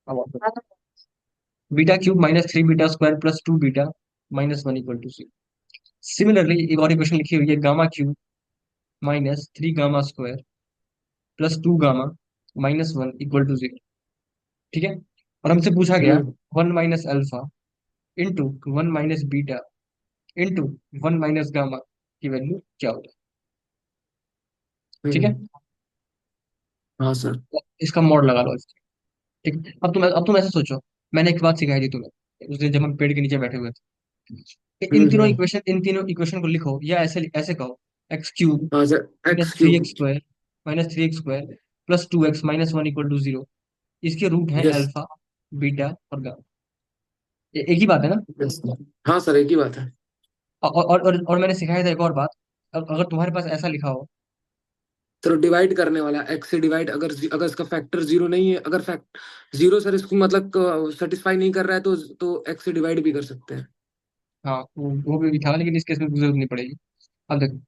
अब beta cube minus three beta square plus two beta minus one equal to zero. Similarly एक और equation लिखी हुई है, gamma cube minus three gamma square plus two gamma minus one equal to zero. ठीक है। और हमसे पूछा गया hmm one minus alpha into one minus beta into one minus gamma की वैल्यू क्या होगी। ठीक है। हम्म। हाँ सर। तो इसका मॉड लगा लो इसका। ठीक। अब तुम ऐसे सोचो, मैंने एक बात सिखाई थी तुम्हें उस दिन जब हम पेड़ के नीचे बैठे हुए थे। हम्म। इन तीनों इक्वेशन को लिखो या ऐसे ऐसे कहो, एक्स क्यूब हाँ sir, minus x three cube. X square minus three x square plus two x minus one equal to zero. इसके रूट है यस। अल्फा बीटा और गामा। एक ही बात है ना। यस। हाँ सर, एक ही बात है। और मैंने सिखाया था एक और बात। अब अगर तुम्हारे पास ऐसा लिखा हो। सर डिवाइड करने वाला, एक्स से डिवाइड, अगर अगर इसका फैक्टर जीरो नहीं है, अगर फैक्ट जीरो सर इसको मतलब सेटिस्फाई नहीं कर रहा है, तो एक्स से डिवाइड भी कर सकते हैं। हाँ, वो भी था, लेकिन इस केस में जरूरत नहीं पड़ेगी। अब देखो,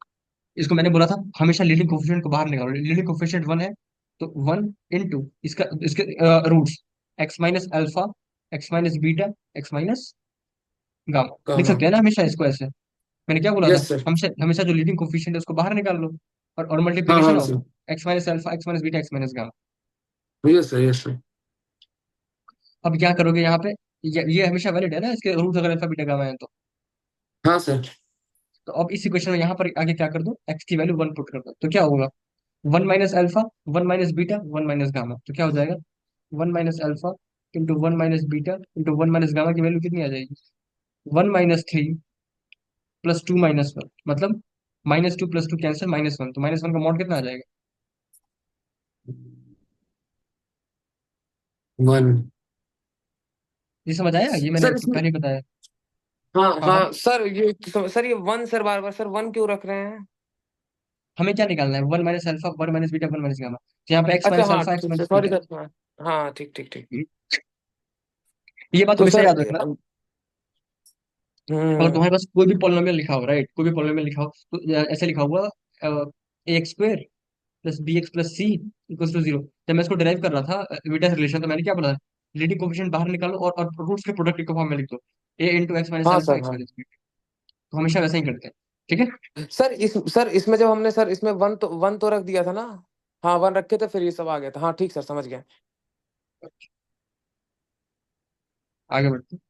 इसको मैंने बोला था हमेशा लीडिंग कोफिशिएंट को बाहर निकालो। लीडिंग कोफिशिएंट वन है, तो वन इंटू इसका इसके roots x minus alpha x minus beta x minus gamma लिख गामा। सकते हैं ना हमेशा इसको ऐसे। मैंने क्या बोला था, यस सर। हमेशा हमेशा जो लीडिंग कोफिशिएंट है उसको बाहर निकाल लो। और हाँ मल्टीप्लीकेशन हाँ of sir. X minus alpha x minus beta x minus gamma. Yes sir, yes sir. अब क्या करोगे यहाँ पे, ये हमेशा वैलिड है ना, इसके रूट्स अगर अल्फा बीटा गामा है तो। हाँ सर। तो अब इस इक्वेशन में यहाँ पर आगे क्या कर दो, एक्स की वैल्यू वन पुट कर दो, तो क्या होगा, one minus alpha one minus beta one minus gamma, तो क्या हो जाएगा, one minus alpha into one minus beta into one minus gamma की वैल्यू कितनी आ जाएगी, one minus three plus two minus one, मतलब minus two plus two cancel minus one, तो माइनस वन का मॉड कितना आ जाएगा। वन। ये समझ आया, ये मैंने सर इसमें, पहले ही बताया। हाँ हाँ हाँ। हाँ सर, ये तो सर ये वन सर, बार बार सर वन क्यों रख रहे हैं? हमें क्या निकालना है, one minus alpha one minus beta one minus gamma, तो यहाँ पे एक्स अच्छा माइनस हाँ अल्फा एक्स ठीक है, माइनस सॉरी बीटा। सर, हाँ हाँ, ठीक ठीक ठीक। ये बात तो हमेशा सर याद रखना। अगर हम्म तुम्हारे पास कोई भी पॉलिनोमियल लिखा हो, राइट, कोई भी पॉलिनोमियल लिखा हो, तो ऐसे लिखा हुआ a x square plus B x plus C equal to zero. जब मैं इसको डिराइव कर रहा था विटा रिलेशन, तो मैंने क्या बोला, लीडिंग कोफिशिएंट बाहर निकालो और रूट्स के प्रोडक्ट के फॉर्म में लिख दो, ए इंटू एक्स माइनस हाँ अल्फा सर, एक्स हाँ माइनस बी। तो हमेशा वैसे ही करते हैं। ठीक है। सर इसमें जब हमने सर इसमें वन तो रख दिया था ना। हाँ वन रखे थे, फिर ये सब आ गया था। हाँ ठीक सर, समझ गया। आगे बढ़ते हैं।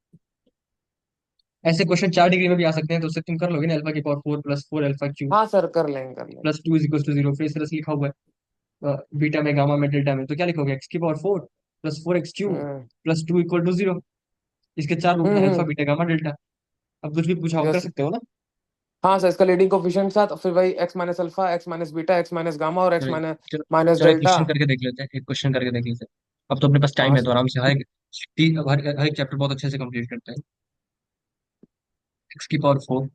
ऐसे क्वेश्चन चार डिग्री में भी आ सकते हैं, तो उससे तुम कर लोगे ना, अल्फा की power four plus four alpha cube हाँ सर, कर लेंगे कर लेंगे। Plus two is equal to zero. फिर इस तरह से लिखा हुआ है बीटा में गामा में डेल्टा में, तो क्या लिखोगे, एक्स की power four plus four x cube hmm plus two equal to zero. इसके चार रूट हैं, alpha hmm. Beta gamma delta. अब कुछ भी पूछा हो कर यस। सकते हो ना। हाँ सर, इसका लीडिंग कोफिशिएंट था, तो फिर वही x minus alpha x minus beta x minus gamma और एक्स चलो माइनस चलो माइनस चलो, एक डेल्टा। क्वेश्चन करके देख लेते हैं, एक क्वेश्चन करके देख लेते हैं। अब तो अपने पास टाइम हाँ है, तो सर। आराम से हर एक चैप्टर बहुत अच्छे से कंप्लीट करते हैं। एक्स की power four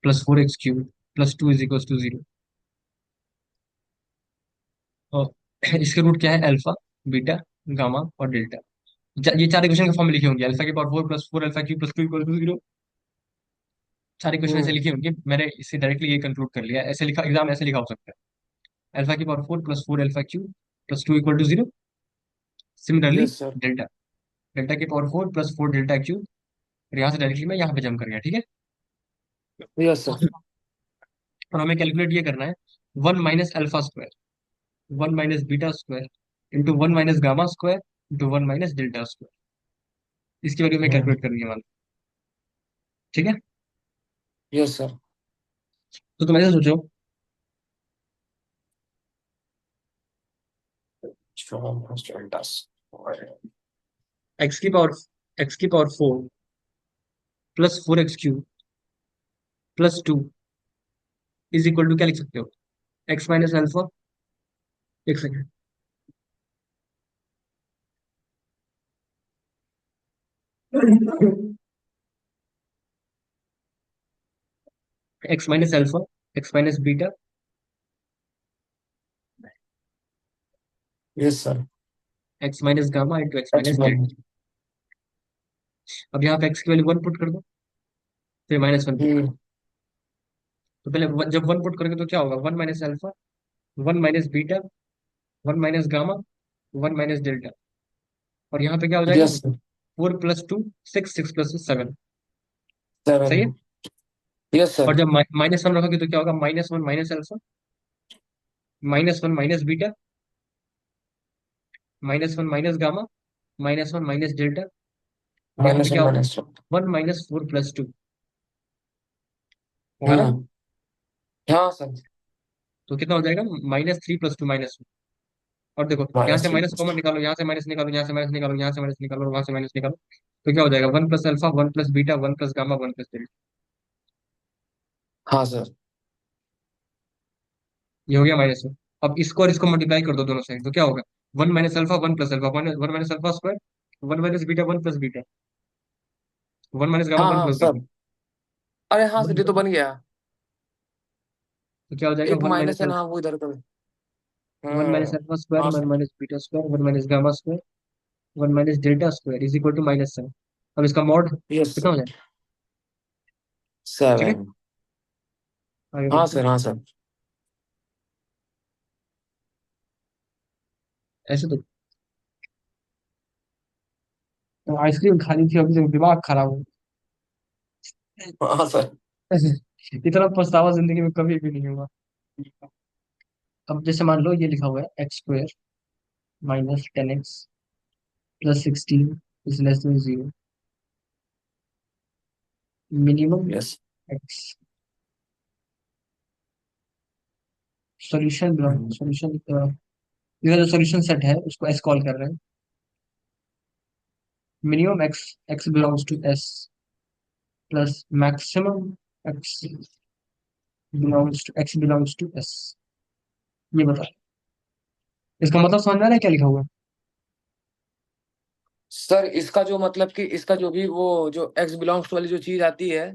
plus four x cube plus two is equal to zero. और इसके रूट क्या है, अल्फा बीटा गामा और डेल्टा। ये चार इक्वेशन के फॉर्म में लिखे होंगे, अल्फा की power four plus four alpha cube plus two equal to zero. सारे क्वेश्चन ऐसे हम्म। लिखे होंगे, मैंने इससे डायरेक्टली ये कंक्लूड कर लिया, ऐसे लिखा, एग्जाम ऐसे लिखा हो सकता है, अल्फा की power four plus four alpha cube plus two equal to zero. Similarly yes sir. Delta, delta की power four plus four delta cube. और यहाँ से डायरेक्टली मैं यहाँ पे जम कर गया। ठीक है। Yes sir. और हमें कैलकुलेट ये करना है, one minus alpha square one minus beta square into one minus gamma square into one minus delta square. इसकी वैल्यू हमें हम्म। कैलकुलेट करनी है मान। ठीक है। Yes sir. तो तुम ऐसे सोचो, एक्स की पावर एक्स की power four plus four x cube plus two is equal to क्या लिख सकते हो, एक्स माइनस अल्फा, एक second, x minus alpha x minus beta. Yes sir. X minus gamma into x x minus one. Delta. अब यहाँ पे x की value one put कर दो, फिर माइनस वन पुट कर दो। हम्म। तो पहले जब वन पुट करोगे तो क्या होगा, one minus alpha one minus beta one minus gamma one minus delta. और यहाँ पे क्या हो जाएगा? Yes sir. 4 + 2 6, 6 + 7। सेवन। सही है। यस और सर। जब -1 रखोगे तो क्या होगा? -1 minus alpha, -1 minus beta, -1 minus gamma, -1 minus delta. और यहाँ पे माइनस वन क्या होगा? Minus two. 1 - 4 + 2 होगा ना? हम्म। हाँ सर। तो कितना हो जाएगा? -3 + 2 -1। और देखो यहाँ से minus three minus plus common निकालो, यहाँ से माइनस निकालो, यहाँ से माइनस निकालो, यहाँ से माइनस निकालो, और वहां से माइनस निकालो। तो क्या हो जाएगा? 1 + अल्फा, 1 + बीटा, 1 + गामा, 1 + डेल्टा। हाँ सर। ये हो गया -1। अब इसको और इसको मल्टीप्लाई कर दो दोनों साइड, तो क्या होगा? 1 - alpha, 1 + alpha, 1 - alpha square, 1 - beta, 1 + beta, 1 - gamma, हाँ वन हाँ प्लस सर। अरे हाँ सर, ये तो बीटा। बन गया। तो क्या हो जाएगा? एक वन माइनस माइनस है ना, वो इधर कर। वन माइनस हम्म। अल्फा स्क्वायर, हाँ one sir. Minus beta square, 1 - gamma square, 1 - delta square is equal to -7। अब इसका मॉड यस कितना सर। हो जाएगा? ठीक है, 7। आगे हाँ बढ़ते हैं। सर, हाँ सर। ऐसे तो आइसक्रीम खानी थी, अभी से दिमाग खराब हो हाँ सर। गया। इतना पछतावा जिंदगी में कभी भी नहीं हुआ। अब जैसे मान लो ये लिखा हुआ है x² -10x +16 is less than 0। Minimum yes. x solution solution ये जो सॉल्यूशन सेट है उसको s कॉल कर रहे हैं। Minimum x belongs to s plus maximum x belongs to s। ये बता, इसका मतलब समझ में आ रहा है क्या लिखा हुआ है? सर इसका जो मतलब कि इसका जो भी वो जो एक्स बिलोंग्स टू वाली जो चीज आती है,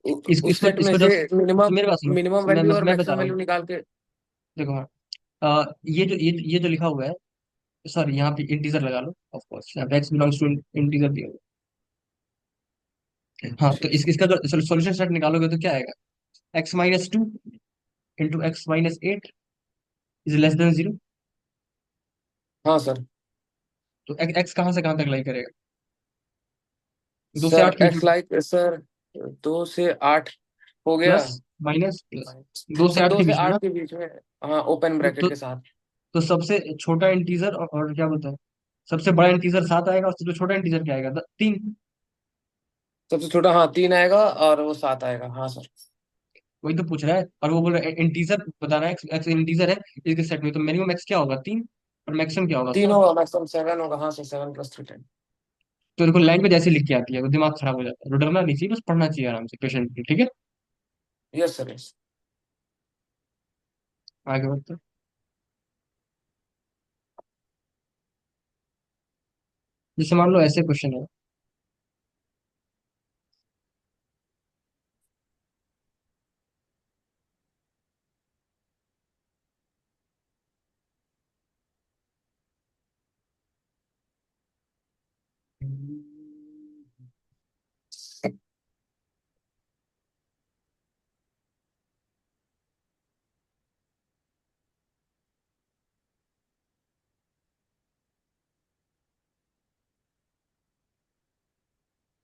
उस इसको सेट में इसको से जस्ट मिनिमम मेरे पास सुनो। मिनिमम मैं वैल्यू मैं, और मैं बता मैक्सिमम रहा वैल्यू हूँ। निकाल के। देखो हाँ, ये जो लिखा हुआ है, सॉरी यहाँ पे इंटीजर लगा लो, ऑफ कोर्स यहाँ पे x बिलोंग्स टू इंटीजर दिया हुआ है। हाँ, तो ठीक सर। इसका जो सॉल्यूशन सेट निकालोगे तो क्या आएगा? x - 2 into x - 8 is less than 0। हाँ सर। तो x कहाँ से कहाँ तक लाई करेगा? 2 से सर 8 की एक्स लाइक सर, 2 से 8 हो गया। प्लस माइनस प्लस 2 से सर 8 दो के से बीच में आठ ना। के बीच में। हाँ, ओपन तो, ब्रैकेट तो, के साथ। तो सबसे छोटा इंटीजर और क्या बोलते हैं, सबसे बड़ा इंटीजर 7 आएगा, और सबसे छोटा इंटीजर क्या आएगा? 3। सबसे छोटा, हाँ, 3 आएगा और वो 7 आएगा, हाँ सर। वही तो पूछ रहा है, और वो बोल रहा है इंटीजर बताना है, एक्स इंटीजर है इसके सेट में, तो मिनिमम एक्स क्या होगा? 3, और मैक्सिमम क्या होगा? तीन 7। होगा, मैक्सिमम 7 होगा, हाँ सर, 7 + 3 10। तो देखो लाइन पे जैसे लिख के आती है तो दिमाग खराब हो जाता है, तो डरना नहीं चाहिए, बस पढ़ना चाहिए आराम से पेशेंटली, ठीक है। Yes sir, yes. आगे बढ़ते हैं। जैसे मान लो ऐसे क्वेश्चन है।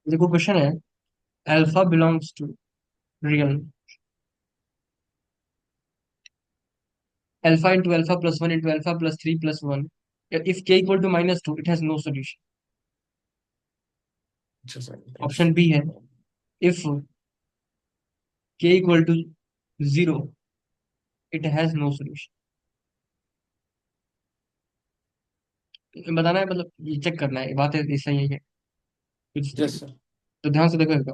देखो क्वेश्चन है, alpha belongs to real, alpha into alpha +1 into alpha +3 + 1, if k equal to -2 it has no solution. अच्छा सर, यस। ऑप्शन बी है, if k equal to 0 it has no solution. बताना है, मतलब ये check करना है, बात है सही है कुछ इस यस तरीके। सर। तो ध्यान से देखो इसका,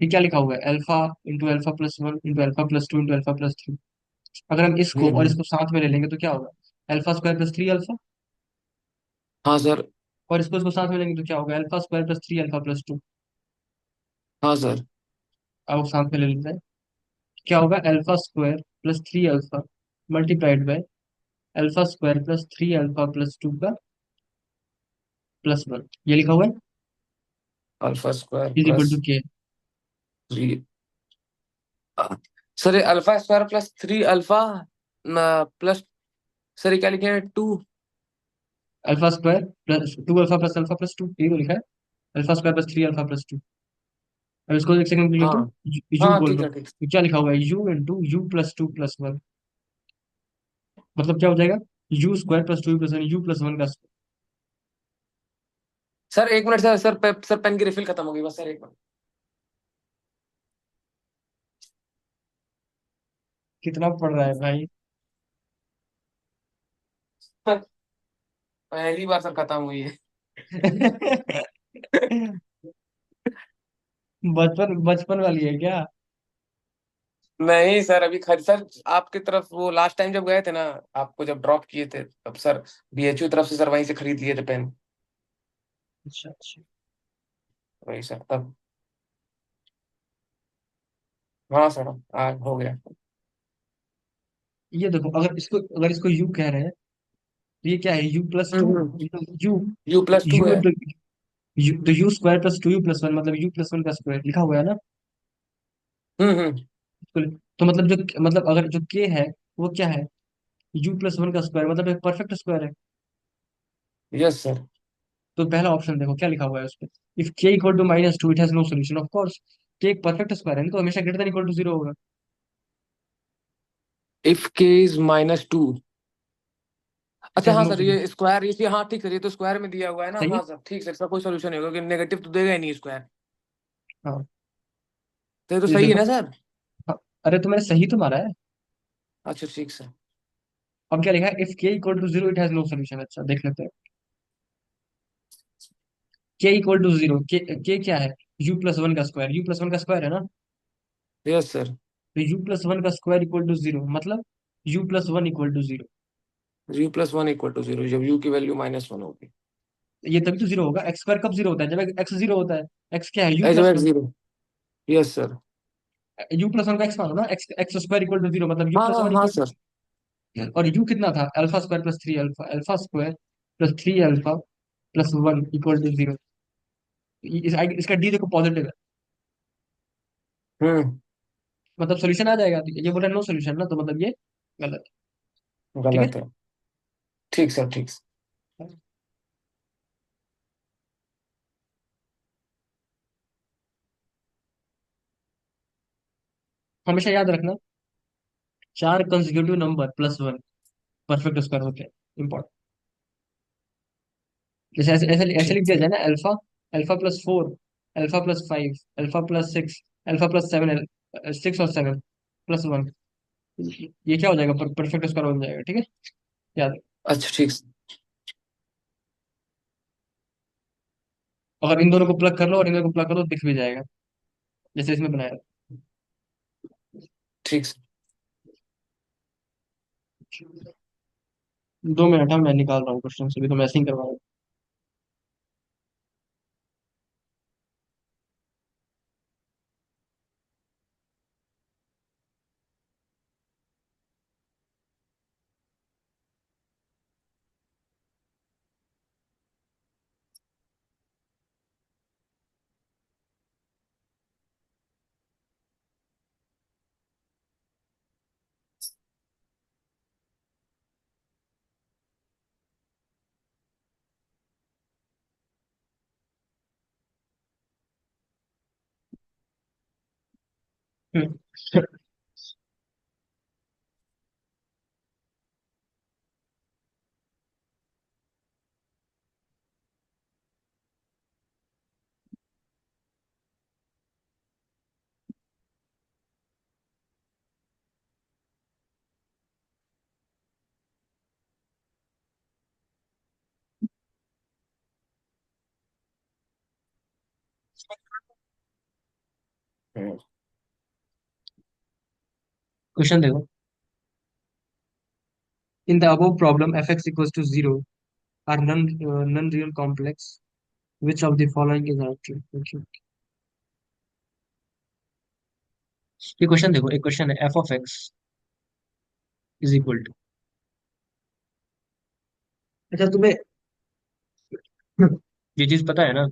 ये क्या लिखा हुआ है? Alpha into alpha +1 into alpha +2 into alpha +3। अगर हम इसको और हम्म। इसको साथ में ले लेंगे तो क्या होगा? Alpha square +3 alpha. हाँ सर। और इसको साथ में लेंगे तो क्या होगा? Alpha square +3 alpha +2। हाँ सर। अब साथ में ले लेते हैं, क्या होगा? Alpha square +3 alpha multiplied by alpha square +3 alpha +2 का +1, ये लिखा हुआ है, alpha square is equal plus two के। 3। सर ये alpha square plus 3 alpha plus, sir ये क्या लिखे हैं, 2। Alpha square plus to alpha plus alpha plus two, यही तो लिखा है। Alpha square plus three alpha plus two. अब इसको एक सेकंड लिख दूँ, हाँ यू हाँ, बोल ठीक लो, है ठीक। तो क्या लिखा होगा, you into you plus two plus one. मतलब क्या हो जाएगा, you square plus two plus one, you plus one का स्क्वायर। सर एक मिनट सर, सर पेन की रिफिल खत्म हो गई, बस सर एक कितना पड़ रहा है भाई? मिनट। पहली बार सर खत्म हुई है। बचपन बचपन वाली है क्या? नहीं सर, अभी खरीद सर आपकी तरफ वो लास्ट टाइम जब गए थे ना, आपको जब ड्रॉप किए थे तब सर बीएचयू तरफ से सर वहीं से खरीद लिए थे पेन। अच्छा अच्छा। वही सर तब। हाँ सर, आज हो गया। ये देखो, अगर इसको यू कह रहे हैं, तो ये क्या है, u plus two hmm. You U+2 you है। इंटू यू, तो you square plus to you plus one, मतलब यू प्लस वन का स्क्वायर लिखा हुआ है ना। हम्म। तो मतलब मतलब अगर जो के है, वो क्या है, यू प्लस वन का स्क्वायर, मतलब एक परफेक्ट स्क्वायर है। Yes sir. तो पहला ऑप्शन देखो क्या लिखा हुआ है उस पर, if k equal to minus two it has no solution, of course k एक परफेक्ट स्क्वायर है ना, तो हमेशा greater than equal to zero होगा। If k is -2। इट अच्छा हैज हाँ नो सर, सोल्यूशन। ये स्क्वायर इसी, हाँ ठीक है, ये तो स्क्वायर में दिया हुआ है ना, सही है। हाँ सर ठीक सर, इसका कोई सोल्यूशन नहीं होगा, क्योंकि नेगेटिव तो देगा ही नहीं स्क्वायर। हाँ, तो ये तो ये सही है देखो। ना सर। हाँ, अरे तो मैंने सही तो मारा है। अच्छा ठीक सर। अब क्या लिखा है, if k equal to zero it has no solution. अच्छा देख लेते हैं। के इक्वल टू जीरो, के क्या है, यू प्लस वन का स्क्वायर, यू प्लस वन का स्क्वायर है ना। Yes sir. तो यू प्लस वन का स्क्वायर इक्वल टू जीरो, मतलब u plus one equal to zero. U+1 = 0 जब U की वैल्यू -1 होगी। ये तभी तो जीरो होगा, एक्स स्क्वायर कब जीरो होता है, जब एक्स जीरो होता है। एक्स क्या है, यू जब plus X one. 0। Yes sir. U plus one का एक्स मानो ना, x x square equal to zero, मतलब यू हाँ प्लस हाँ वन हाँ इक्वल सर। टू। और यू कितना था, alpha square plus three alpha, alpha square plus three alpha plus one equal to zero. इसका डी देखो पॉजिटिव है, हम्म। मतलब सोल्यूशन आ जाएगा। तो ये बोला नो सोल्यूशन ना, तो मतलब ये गलत है। ठीक गलत है। है। ठीक सर ठीक सर। हमेशा याद रखना, चार consecutive number plus one perfect square होते हैं, इंपॉर्टेंट। जैसे ऐसे ऐसे ऐसे लिख ठीक दिया सर। जाए ना, alpha, alpha plus four, alpha plus five, alpha plus six, alpha plus seven, six और सेवन प्लस वन, ये क्या हो जाएगा, परफेक्ट स्क्वायर बन जाएगा। ठीक है, याद रख। अच्छा ठीक अगर इन दोनों को प्लग कर लो और इन दोनों को प्लग कर लो, दिख भी जाएगा, जैसे इसमें बनाया। ठीक सर। 2 मिनट, मैं निकाल रहा हूँ क्वेश्चन, अभी तो मैं ऐसे ही करवा रहा हूँ। हम्म। क्वेश्चन देखो, in the above problem f x equals to zero are non real complex, which of the following is true. ये क्वेश्चन देखो, एक क्वेश्चन है f of x is equal to, अच्छा तुम्हें ये चीज पता है ना,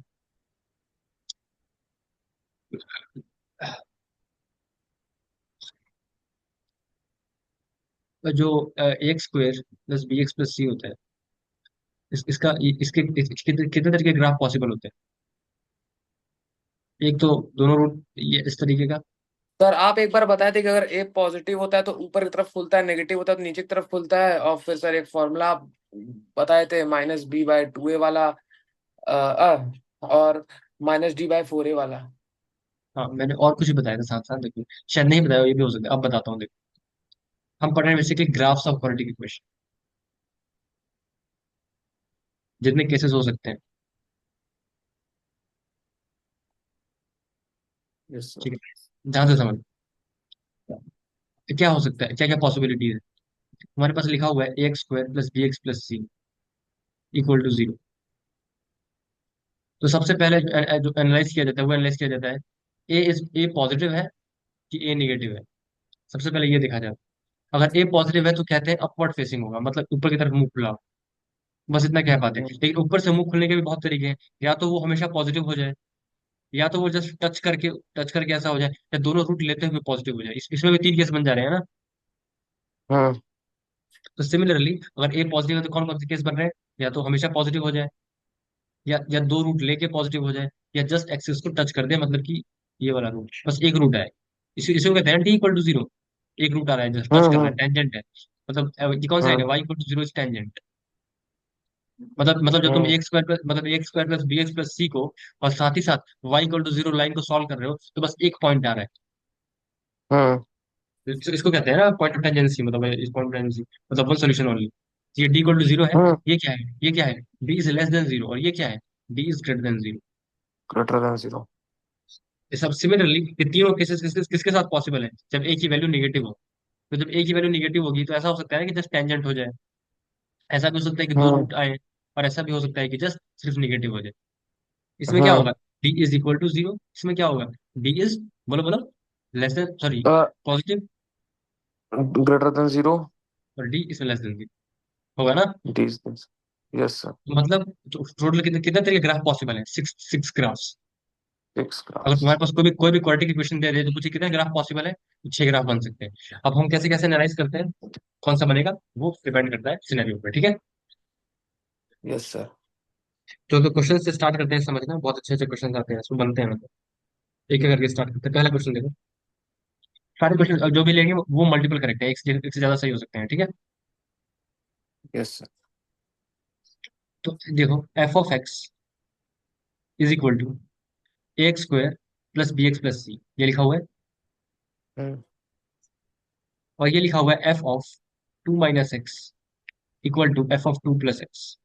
जो x square plus B x plus c होता है, इसका कितने तरीके के ग्राफ पॉसिबल होते हैं? एक तो दोनों रूट ये इस तरीके का। सर आप एक बार बताए थे कि अगर ए पॉजिटिव होता है तो ऊपर की तरफ खुलता है, नेगेटिव होता है तो नीचे की तरफ खुलता है, और फिर सर एक फॉर्मूला आप बताए थे -b/2a वाला, और -d/4a वाला। हाँ, मैंने और कुछ भी बताया था साथ साथ, देखो शायद नहीं बताया, ये भी हो सकता है, अब बताता हूँ। देखो, हम पढ़ रहे हैं basically graphs of quadratic equation, जितने केसेस हो सकते हैं। Yes sir. ठीक है, ध्यान से समझ, क्या हो सकता है, क्या क्या पॉसिबिलिटी है। हमारे पास लिखा हुआ है ax² + bx + c equal to 0। तो सबसे पहले जो एनालाइज किया जाता है वो एनालाइज किया जाता है, ए पॉजिटिव है कि ए नेगेटिव है। सबसे पहले ये देखा जाए, अगर ए पॉजिटिव है तो कहते हैं अपवर्ड फेसिंग होगा, मतलब ऊपर की तरफ मुंह खुला हो। बस इतना कह पाते हैं, लेकिन ऊपर से मुंह खुलने के भी बहुत तरीके हैं। या तो वो हमेशा पॉजिटिव हो जाए, या तो वो जस्ट टच करके ऐसा हो जाए, या दोनों रूट लेते हुए पॉजिटिव हो जाए। इसमें भी तीन केस बन जा रहे हैं ना। हाँ तो सिमिलरली अगर ए पॉजिटिव है तो कौन कौन से केस बन रहे हैं? या तो हमेशा पॉजिटिव हो जाए, या दो रूट लेके पॉजिटिव हो जाए, या जस्ट एक्सिस को टच कर दे, मतलब कि ये वाला रूट, बस एक रूट है। इसी को कहते हैं t = 0। एक रूट आ रहा है, जस्ट टच हाँ कर रहा है, हाँ टेंजेंट है। मतलब ये कौन सा है, हाँ y = 0 इज टेंजेंट। मतलब जब तुम हाँ a² + bx + c को, और साथ ही साथ y = 0 लाइन को सॉल्व कर रहे हो, तो बस एक पॉइंट आ रहा है। हाँ इसको कहते हैं ना पॉइंट ऑफ टेंजेंसी, मतलब इस पॉइंट ऑफ टेंजेंसी, मतलब वन सोल्यूशन ओनली। ये d = 0 है। हाँ। ये क्या है, ये क्या है, d > 0, और ये क्या है, d > 0। Greater than 0। ये सब सिमिलरली, ये तीनों केसेस किसके साथ पॉसिबल है, जब ए की वैल्यू नेगेटिव हो। तो जब ए की वैल्यू नेगेटिव होगी तो ऐसा हो सकता है ना कि जस्ट टेंजेंट हो जाए। ऐसा भी हो सकता है कि दो हाँ रूट आए, और ऐसा भी हो सकता है कि जस्ट सिर्फ नेगेटिव हो जाए। इसमें क्या होगा, हाँ। d = 0। इसमें क्या होगा, d इज, बोलो बोलो, less than, sorry, positive, greater than 0। और डी इसमें लेस देन 0 होगा ना। डी। Yes sir. तो मतलब टोटल कितने कितने तरीके ग्राफ पॉसिबल है, सिक्स सिक्स ग्राफ्स। सिक्स अगर क्लास। तुम्हारे पास कोई भी क्वाड्रेटिक इक्वेशन दे दे तो पूछे कितने ग्राफ पॉसिबल है, तो 6 ग्राफ बन सकते हैं। अब हम कैसे कैसे एनालाइज करते हैं, कौन सा बनेगा, वो डिपेंड करता है सिनेरियो पे, ठीक है। Yes sir. तो क्वेश्चन से स्टार्ट करते हैं, समझना बहुत अच्छे अच्छे क्वेश्चन आते हैं, इसमें बनते हैं मतलब। एक एक करके स्टार्ट करते हैं, पहला क्वेश्चन देखो। सारे क्वेश्चन जो भी लेंगे वो मल्टीपल करेक्ट है, एक से ज्यादा सही हो सकते हैं, ठीक है। Yes sir. तो देखो, f(x) = ax² + bx + c, ये लिखा हुआ है। हम्म और ये लिखा हुआ है f(2 - x) = f(2 + x),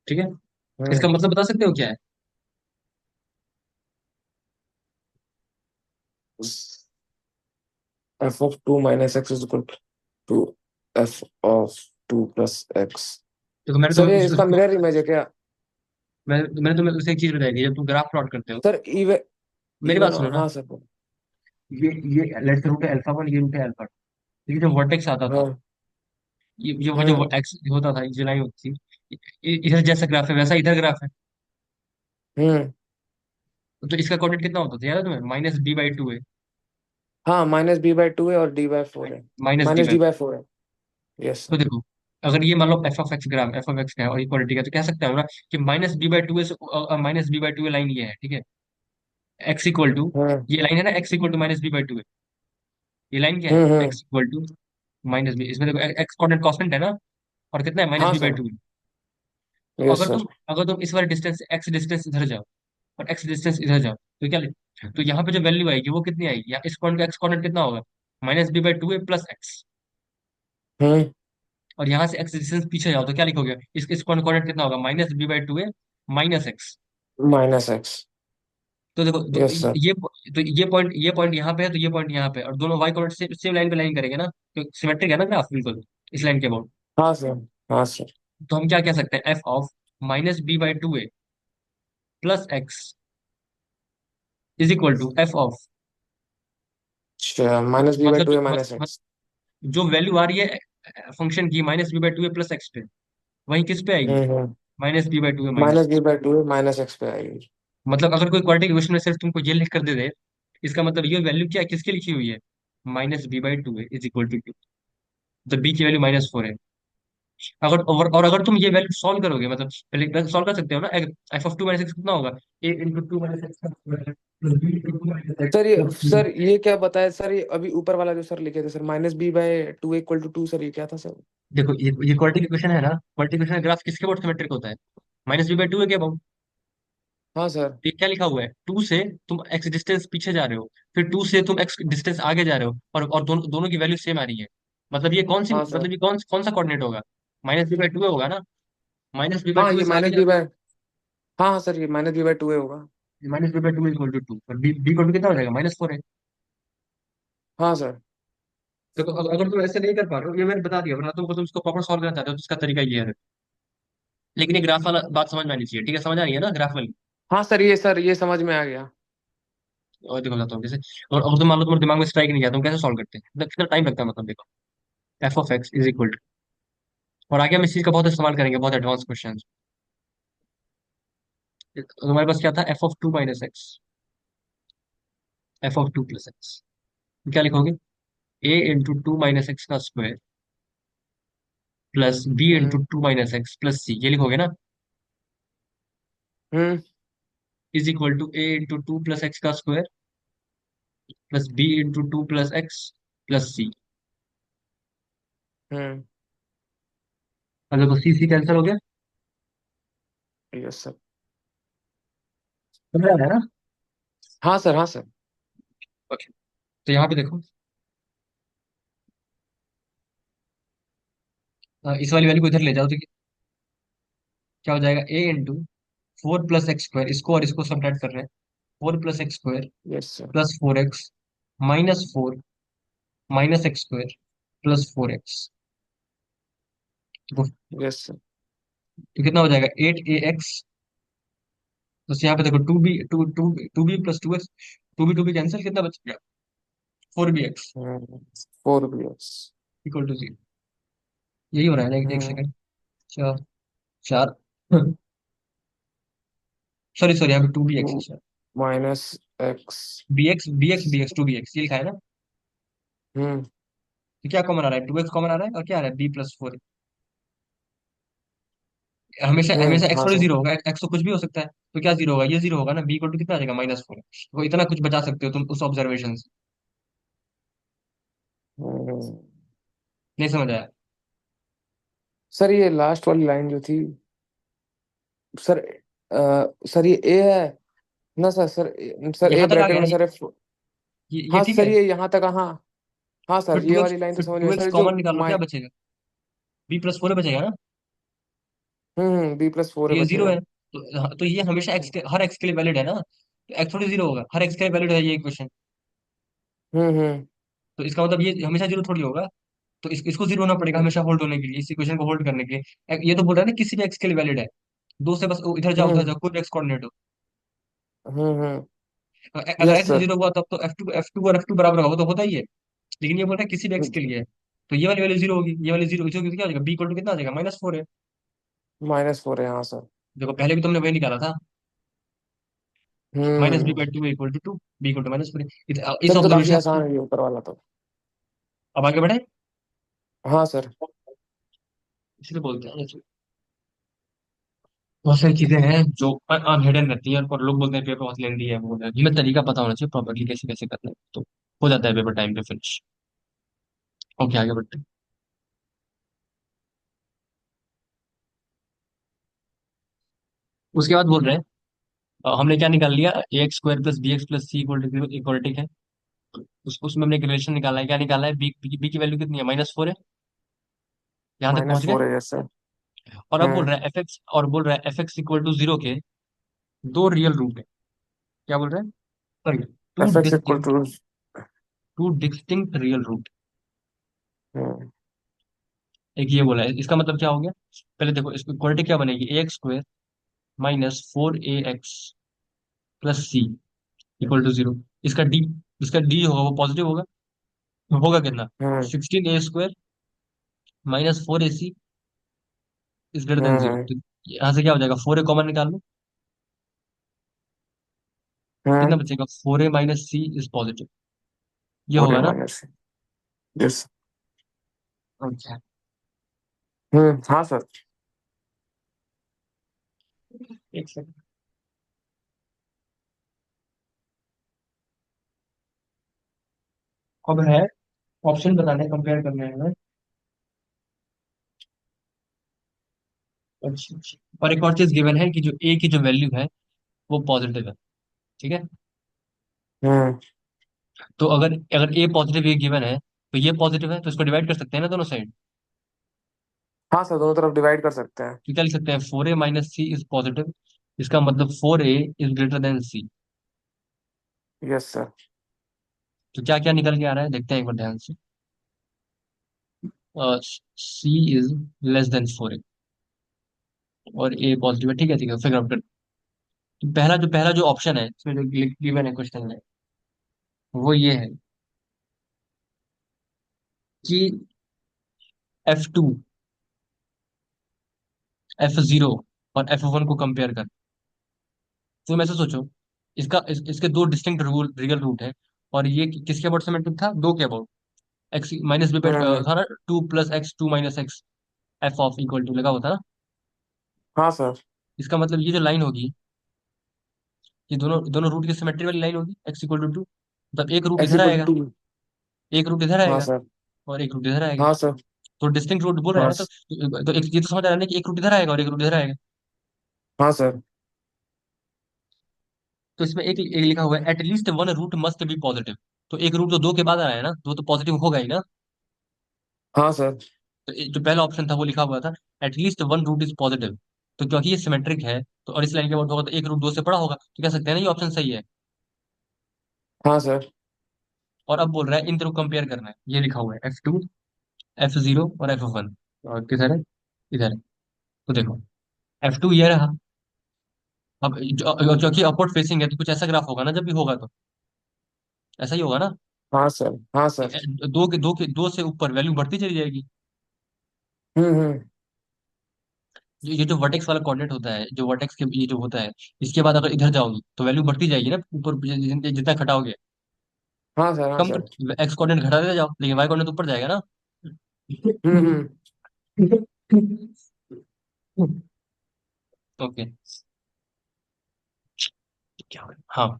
ठीक है। इसका हम्म। मतलब बता सकते हो क्या है? f(2 - x) is equal to f(2 + x). देखो, मैंने सर तुम्हें ये इसका मिरर इमेज है क्या? मैंने तुम्हें उससे एक चीज बताई थी, जब तुम ग्राफ प्लॉट करते हो, सर इवे मेरी बात इवन सुनो ना। हाँ सर बोलो। ये लेट्स रूट है अल्फा 1, ये रूट है अल्फा 2। ये जो वर्टेक्स आता था, हाँ। ये वो जो हम्म एक्स होता था, ये लाइन होती थी, इधर जैसा ग्राफ है वैसा इधर ग्राफ है। हम्म। तो इसका कोऑर्डिनेट कितना होता था याद है तुम्हें, -d/2 है। हाँ -b/2 है और d/4 है। माइनस डी बाई -d/4 है। यस तो सर। देखो, अगर ये मान लो f(x) ग्राफ, f(x) का है और इक्वालिटी का, तो कह सकते हो ना कि -d/2 से -b/2 लाइन ये है, ठीक है। x इक्वल टू, हम्म ये लाइन है ना, x इक्वल टू -b/2 है। ये लाइन क्या है, हम्म। x इक्वल टू -b, इसमें देखो x कोऑर्डिनेट कांस्टेंट है ना, और कितना है, हाँ सर। -b/2। तो यस अगर सर। तुम अगर तुम इस वाले डिस्टेंस x डिस्टेंस इधर जाओ, और x डिस्टेंस इधर जाओ, तो क्या तो यहाँ पे जो वैल्यू आएगी वो कितनी आएगी, या इस पॉइंट का x कोऑर्डिनेट कितना होगा, -b/2 है प्लस x। हम्म। और यहाँ से x डिस्टेंस पीछे जाओ तो क्या लिखोगे, इस पॉइंट कोऑर्डिनेट कितना होगा, -b/2 है माइनस एक्स। -x। तो देखो यस सर। ये पॉइंट यहाँ पे है, तो ये पॉइंट यहाँ पे है, और दोनों y कोऑर्डिनेट सेम लाइन पे लाइन करेंगे ना, तो सिमेट्रिक है ना ग्राफ बिल्कुल, इस लाइन के अबाउट। हाँ सर। हाँ सर। तो हम क्या कह सकते हैं, f(-b/2a + x = f(, अच्छा -b/2 है मतलब -x। जो वैल्यू आ रही है फंक्शन की -b/2 प्लस एक्स पे, वही किस पे आएगी, हम्म। -b/2 minus x. -b/2 है -x पे आएगी। मतलब अगर कोई क्वाड्रेटिक इक्वेशन में सिर्फ तुमको ये लिख कर दे दे, इसका मतलब ये वैल्यू क्या है, किसकी लिखी हुई है, -b/2 है इज इक्वल टू 2। तो b की वैल्यू -4 है। और अगर तुम ये वैल्यू सॉल्व करोगे, मतलब पहले सॉल्व कर सकते हो ना, f of two minus x कितना होगा, a into two minus x plus B into two minus x plus c. Sir ये क्या बताया सर, ये अभी ऊपर वाला जो सर लिखे थे sir, -b/2 equal to 2, sir ये क्या था सर? देखो ये क्वाड्रेटिक इक्वेशन है ना, क्वाड्रेटिक इक्वेशन ग्राफ किसके बहुत सिमेट्रिक होता है, माइनस बी बाई टू है क्या अबाउट। हाँ सर। ये क्या लिखा हुआ है, टू से तुम एक्स डिस्टेंस पीछे जा रहे हो, फिर टू से तुम एक्स डिस्टेंस आगे जा रहे हो, और दोनों की वैल्यू सेम आ रही है। मतलब ये कौन सी, हाँ मतलब सर। ये कौन सा कोऑर्डिनेट होगा, माइनस बी बाई टू होगा ना, माइनस बी बाई हाँ टू ये से आगे माइनस जा बी रहे बाय हाँ हाँ सर, ये -b/2 होगा। हो, minus b by two equal to two, और बी इक्वल टू कितना हो जाएगा, माइनस फोर है। हाँ सर। देखो अगर तुम ऐसे नहीं कर पा रहे हो, ये मैंने बता दिया, वरना तुमको, तुम इसको प्रॉपर सॉल्व करना चाहते हो तो इसका तरीका ये है। लेकिन ये ग्राफ वाला बात समझ में आनी चाहिए, ठीक है, समझ आ रही है ना ग्राफ वाली। हाँ सर ये समझ में आ गया। और देखो बताता हूँ कैसे। और तुम मान लो तुम्हारे दिमाग में स्ट्राइक नहीं किया, तुम कैसे सॉल्व करते हैं, मतलब कितना टाइम लगता है, मतलब देखो, f of x is equal to, और आगे हम इस चीज का बहुत इस्तेमाल करेंगे, बहुत एडवांस क्वेश्चन। तुम्हारे पास क्या था, F of two minus X, F of two plus X, क्या लिखोगे, A into two minus X का square plus B into hmm. Two minus x plus C, ये लिखोगे ना, hmm. Is equal to A into two plus X का square plus B into two plus X plus C. Hmm. अब देखो सी सी cancel हो गया, yes sir. समझ आ रहा है ना। हाँ सर। हाँ सर। ओके, तो यहाँ पे देखो, इस वाली वैल्यू को इधर ले जाओ तो क्या हो जाएगा, A into four plus X square, इसको और इसको सब्ट्रैक्ट कर रहे हैं, four plus X square yes sir. Plus four X minus four minus X square plus four X. तो यस सर। कितना हो जाएगा, एट ए एक्स, तो यहाँ पे देखो two b two b plus two x, two b cancel, कितना बचेगा, four b x 4 BX। Equal to zero. यही हो रहा है ना, एक हम्म। सेकंड, चार, चार सॉरी सॉरी, यहाँ पे टू बी एक्स टू है, minus x. B x two b x, ये लिखा है ना। हम्म। तो क्या कॉमन आ रहा है, टू एक्स कॉमन आ रहा है, और क्या आ रहा है, बी प्लस फोर। हमेशा हमेशा एक्स हाँ थोड़ी सर। जीरो होगा, एक्स तो कुछ भी हो सकता है, तो क्या जीरो होगा, ये जीरो होगा ना, बी इक्वल टू कितना आ जाएगा, माइनस फोर। तो इतना कुछ बचा सकते हो तुम उस ऑब्जर्वेशन से। हम्म। नहीं समझ आया। सर ये लास्ट वाली लाइन जो थी सर, सर ये ए है ना सर? सर ए यहाँ तक आ ब्रैकेट गया में ना, सर ये हाँ ठीक सर है। ये यहाँ तक, हाँ। हाँ फिर सर टू ये एक्स वाली लाइन तो फिर समझ टू गया एक्स सर, जो कॉमन निकाल लो, क्या बचेगा, बी प्लस फोर बचेगा ना। B+4 तो है ये जीरो बचेगा। है, तो हाँ, तो ये हमेशा एक्स के, हर एक्स के लिए वैलिड है ना, तो एक्स थोड़ी जीरो होगा, हर एक्स के लिए वैलिड है ये इक्वेशन। हम्म। तो इसका मतलब ये हमेशा जीरो थोड़ी होगा, तो इसको जीरो होना पड़ेगा हम्म। हमेशा होल्ड होने के लिए, इस इक्वेशन को होल्ड करने के लिए। ये तो बोल रहा है ना किसी भी एक्स के लिए वैलिड है, दो से बस इधर जाओ उधर हम्म। जाओ, कोई भी एक्स कोऑर्डिनेट हो। हम्म। अगर यस एक्स सर। जीरो हुआ तब तो एफ टू और एफ टू बराबर होगा, तो होता ही है। लेकिन ये बोल रहा है किसी भी एक्स के लिए है, तो ये वाली वैल्यू जीरो होगी, ये वाली जीरो, जीरो क्या हो जाएगा, बी इक्वल टू कितना आ जाएगा, माइनस फोर है। -4 है हाँ सर। देखो पहले भी तुमने वही निकाला था, minus b hmm. By two equal to two, b equal to minus four. इस तब तो काफी ऑब्जर्वेशन से आसान है ये ऊपर वाला तो। अब आगे बढ़े, हाँ सर। इसलिए बोलते हैं बहुत सारी चीजें हैं जो अनहिडन रहती हैं, और लोग बोलते हैं पेपर बहुत लेंदी है, वो है, हमें तरीका पता होना चाहिए प्रॉपर्ली कैसे कैसे करना है, तो हो जाता है पेपर टाइम पे फिनिश। ओके आगे बढ़ते हैं। उसके बाद बोल रहे हैं, हमने क्या निकाल लिया, A x square plus B x plus C equal to equality है। उसमें हमने एक रिलेशन निकाला है, क्या निकाला है, बी की वैल्यू कितनी है, माइनस फोर है, यहाँ तक माइनस पहुंच गए। फोर है यस सर। और अब बोल हम्म। रहा है एफ एक्स, और बोल रहा है F X equal to zero के दो रियल रूट है, क्या बोल रहे हैं, sorry, two FX equal distinct, two. Two distinct real root. Hmm. एक ये बोला है, इसका मतलब क्या हो गया, पहले देखो इसकी इक्वलिटी क्या बनेगी, A x square minus four A X plus C equal to zero. इसका डी, इसका डी जो होगा वो पॉजिटिव होगा, तो होगा कितना, hmm. Sixteen A square minus four A C is greater than zero. Hmm. तो यहाँ से क्या हो जाएगा, फोर ए कॉमन निकाल लो, कितना हम्म। बचेगा, four a minus c is positive, ये फोर ए होगा ना। Minus yes. अच्छा, हाँ सर। एक सेकंड। अब है ऑप्शन बताने, कंपेयर करने हैं हमें। अच्छा अच्छा। और एक और चीज गिवन है कि जो ए की जो वैल्यू है वो पॉजिटिव है। ठीक है। हम्म। तो अगर अगर ए पॉजिटिव, ये गिवन है, तो ये पॉजिटिव है, तो इसको डिवाइड कर सकते हैं ना दोनों साइड। हाँ सर, दोनों तरफ डिवाइड कर सकते हैं। तो क्या लिख सकते हैं, 4a - c इज पॉजिटिव। इसका मतलब 4a is greater than c. Yes sir. तो क्या क्या निकल के आ रहा है, देखते हैं एक बार ध्यान से। सी इज लेस देन 4a और ए पॉजिटिव है। ठीक है, फिगर आउट कर। तो पहला जो ऑप्शन है इसमें जो गिवन है क्वेश्चन में, वो ये है कि F2, F0 और F1 को कंपेयर कर। तुम ऐसे सोचो, इसके दो डिस्टिंक्ट रियल रूट है, और ये किसके अबाउट सिमेट्रिक था, दो के अबाउट। एक्स माइनस बी पे हम्म। था ना, 2 + x, 2 - x, f of equal to लगा होता ना। हाँ सर। इसका मतलब ये जो लाइन होगी, ये दोनों दोनों रूट की सिमेट्री वाली लाइन होगी, x = 2। मतलब एक रूट एक्स इधर इक्वल आएगा, टू। एक रूट इधर हाँ आएगा, सर। और एक रूट इधर आएगा। हाँ सर। तो डिस्टिंक्ट रूट बोल रहे हैं हाँ ना, तो एक ये तो समझ आ रहा है ना कि एक रूट इधर आएगा और एक रूट इधर आएगा। हाँ सर। तो इसमें एक लिखा हुआ है, at least one root must be positive. तो एक रूट तो दो के बाद आ रहा है ना, दो तो पॉजिटिव होगा ही ना। हाँ सर। तो जो पहला ऑप्शन था वो लिखा हुआ था, at least one root is positive. तो क्योंकि ये सिमेट्रिक है, तो और इस लाइन के बाद होगा तो एक रूट दो से बड़ा होगा, तो कह सकते हैं ना ये ऑप्शन सही है। हाँ सर। और अब बोल रहा है इन दोनों कंपेयर करना है, ये लिखा हुआ है F2, F0 और F1। और किधर है, इधर है। तो देखो, F2 ये रहा। अब क्योंकि अपवर्ड फेसिंग है, तो कुछ ऐसा ग्राफ होगा ना, जब भी होगा तो ऐसा ही होगा ना। हाँ सर। हाँ सर। दो से ऊपर वैल्यू बढ़ती चली जाएगी। हम्म। ये जो वर्टेक्स वाला कोऑर्डिनेट होता है, जो वर्टेक्स के ये जो होता है, इसके बाद अगर इधर जाओगे तो वैल्यू बढ़ती जाएगी ना, ऊपर जितना घटाओगे। हाँ सर। हाँ कम सर। कर, एक्स कोऑर्डिनेट घटाते जाओ, लेकिन वाई कोऑर्डिनेट ऊपर जाएगा ना। हम्म। ओके। क्या हो गया? हाँ।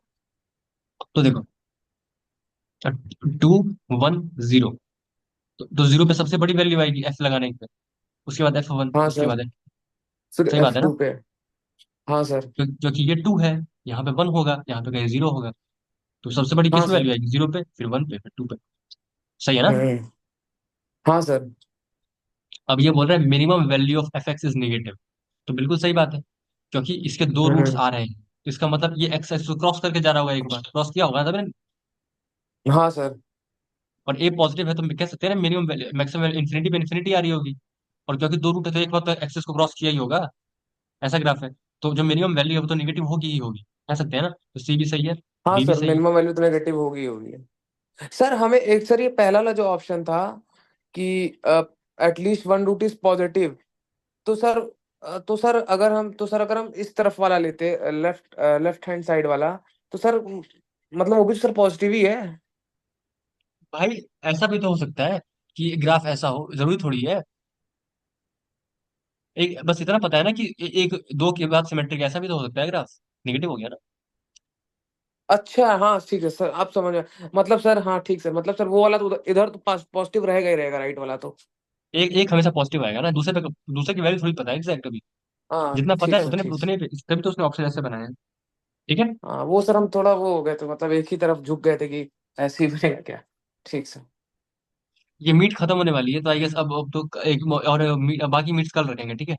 तो देखो, 2 1 0। तो जीरो पे सबसे बड़ी वैल्यू आएगी एफ लगाने पे, उसके बाद F1, हाँ उसके सर। बाद फिर सही बात एफ है ना। टू पे। हाँ सर। क्योंकि ये 2 है, यहाँ पे 1 होगा, यहाँ पे कहीं 0 होगा। तो सबसे बड़ी हाँ किस सर। वैल्यू आएगी, 0 पे, फिर 1 पे, फिर 2 पे। सही है ना। हम्म। हाँ सर। अब ये बोल रहा है minimum value of F x is negative. तो बिल्कुल सही बात है, क्योंकि इसके दो रूट्स हम्म। आ रहे हैं। तो इसका मतलब ये एक्स एक्स को क्रॉस करके जा रहा होगा, एक बार क्रॉस किया होगा ना तभी। हाँ सर। और ए पॉजिटिव है, तो कह सकते हैं ना मिनिमम मैक्सिमम इन्फिनिटी पे इन्फिनिटी आ रही होगी। और क्योंकि दो रूट है, तो एक बार तो एक्सेस को क्रॉस किया ही होगा। ऐसा ग्राफ है, तो जो मिनिमम वैल्यू है वो तो निगेटिव होगी ही होगी। कह सकते हैं ना, तो सी भी सही है, हाँ डी भी सर, सही है। मिनिमम वैल्यू तो नेगेटिव होगी ही होगी। सर हमें एक, सर ये पहला वाला जो ऑप्शन था कि at least one root is positive, तो सर अगर हम इस तरफ वाला लेते, लेफ्ट हैंड साइड वाला, तो सर मतलब वो भी सर पॉजिटिव ही है। भाई ऐसा भी तो हो सकता है कि ग्राफ ऐसा हो, जरूरी थोड़ी है। एक बस इतना पता है ना कि एक दो के बाद सिमेट्रिक, ऐसा भी तो हो सकता है ग्राफ निगेटिव हो गया ना। अच्छा हाँ ठीक है सर, आप समझ गए। मतलब सर हाँ ठीक सर, मतलब सर वो वाला तो इधर तो पॉजिटिव रहेगा ही रहेगा, राइट वाला तो। एक एक हमेशा पॉजिटिव आएगा ना, दूसरे पे दूसरे की वैल्यू थोड़ी पता है एग्जैक्ट अभी। हाँ जितना पता ठीक है सर, उतने ठीक सर। उतने पे, तभी तो उसने ऑप्शन ऐसे बनाया है। ठीक है। हाँ वो सर हम थोड़ा वो हो गए थे, मतलब एक ही तरफ झुक गए थे कि ऐसे ही बनेगा क्या। ठीक सर। ये मीट खत्म होने वाली है, तो आई गेस अब तो एक और बाकी मीट्स कल रखेंगे, ठीक है।